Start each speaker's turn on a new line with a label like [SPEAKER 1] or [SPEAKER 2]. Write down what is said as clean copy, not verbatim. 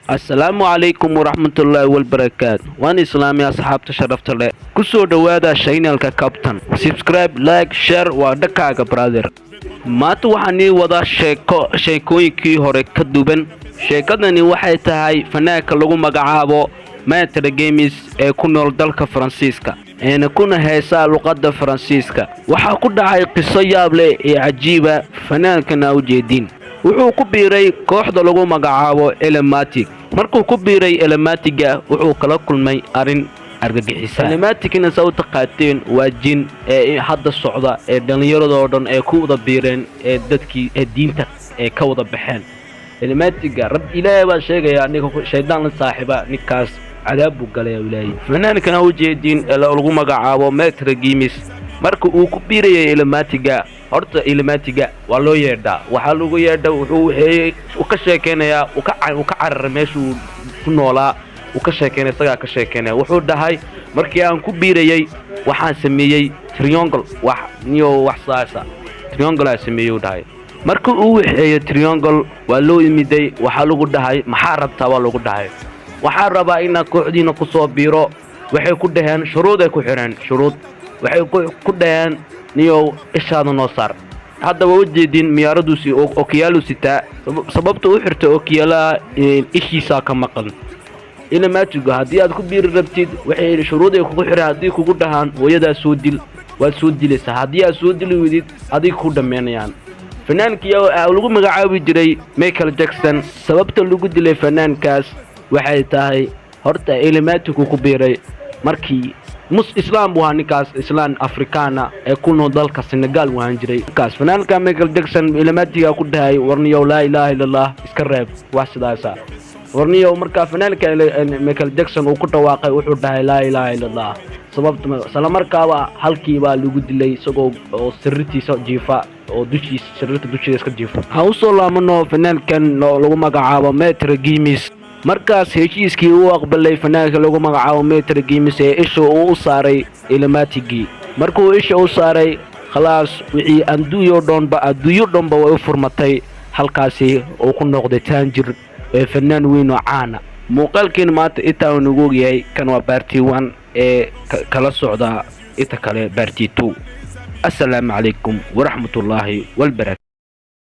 [SPEAKER 1] السلام عليكم ورحمة الله وبركاته. وأنا إسلامي أصحاب تشرفت له كسر دوادا شينال كابتن سبسكرايب لايك شير ودكاك برادر. ما توحني وضع شيكوين كي هورك كدوبن sheekadani waxay tahay fanaanka lagu magacaabo Maître Gims ee ku nool dalka Faransiiska ee kuna heesa luqadda Faransiiska. waxa ku dhacay qiso yaab leh ee cajiiba. fanaankana u jeedin wuxuu ku biiray kooxda lagu magacaabo Elmatic. markuu ku biiray Elmatiga wuxuu kala kulmay arin argagixisa. Elmaticna sawta qaateen waa jin ee hadda socda ee dhalinyarada oo dhan ee ku wada biireen ee dadkii diinta ee ka wada baxeen. Elmatiga rab ilaahay baa sheegaya ninka shaydaan saaxiiba ninkaas cadaab buu galay ilaahay. fanaankana u jeedin lagu magacaabo Maître Gims marka uu ku biiray Elmatiga. horta Elmatiga waa loo yeedhaa waxa lagu yeedhaa wuxuu ka sheekeenayaa uu ka carar meeshuu ku noolaa uu ka sheekeenay isaga ka sheekeenay wuxuu dhahay markii aan ku biirayay waxaan sameeyay triangle wax saasa triangle aan sameeyay dhahay marka uu wixii triangle waa loo imiday waxa lagu dhahay maxaa rabtaa waa lagu dhahay waxa rabaa in kooxdiina ku soo biiro waxay ku dhaheen shuruud ay ku xireen shuruud waxay ku dhaheen niyo ishaada noo saar. hadda waa jeedin miyaaradusi oo kiyaalo sita sababta uu xirtay oo kiyaala ishiisa ka maqan. Elmatiga hadii aad ku biir rabtid waxay shuruud ay kugu xireen hadii kugu dhahaan hooyada soo dil waa soo dilaysa hadii aad soo dili weydid adiga ku dhameynayaan. fanaankii lagu magacaabi jiray Michael Jackson sababta lagu dilay fanaankaas waxay tahay horta Elmatigu ku biiray markii islaam waa ninkaas islaan afrikaana ee ku nool dalka Senegal waan jiray kaas fanaanka Michael Jackson Elmatiga ku dhahay warniyo la ilaaha illallah iska reeb wax sidaas warniyo marka fanaanka Michael Jackson uu ku dhawaaqay wuxuu dhahay la ilaaha illallah sababta salamarkaaba halkii baa lagu dilay isagoo sirrtiisa jiifa oo sirrta dushiisa ka jiifa. ha u soo laamano fanaankan lagu magacaabo Maître Gims markaas heshiiskii uu aqbalay fanaanka lagu magacaabo Maître Gims ee isha uu saaray Elmatigi. markuu isha u saaray khalaas wixii adduunyo dhanba way u furmatay halkaasi oo ku noqday taanjir ee fanaan weyn oo caana. muuqaalkeen maanta inta uu ugu yahay kan waa Party 1 ee kala socda inta kale Party 2. السلام عليكم ورحمة الله وبركاته.